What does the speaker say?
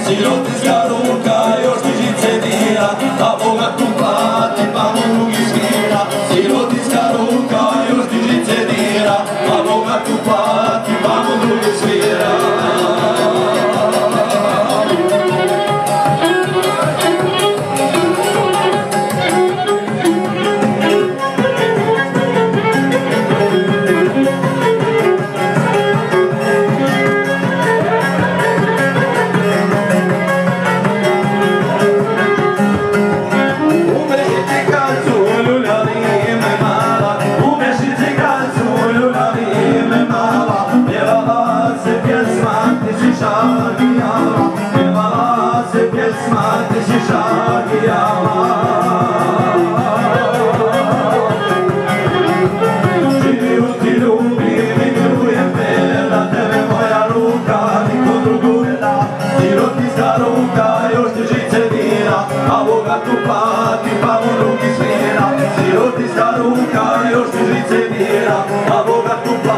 sirotinska ruka još ti žice dira, a Boga tu plati pa mu drugi svira. Sirotinska ruka još ti žice dira, a Boga tu plati pa mu drugi svira. Pjevala se pjesma, ti si šagijala. Živiju ti ljubim i milujem te, da tebe moja ruka niko drugu ne da. Sirotinska ruka još ti žice dira, a Boga tu plati pa mu drugi svira. Sirotinska ruka još ti žice dira, a Boga tu plati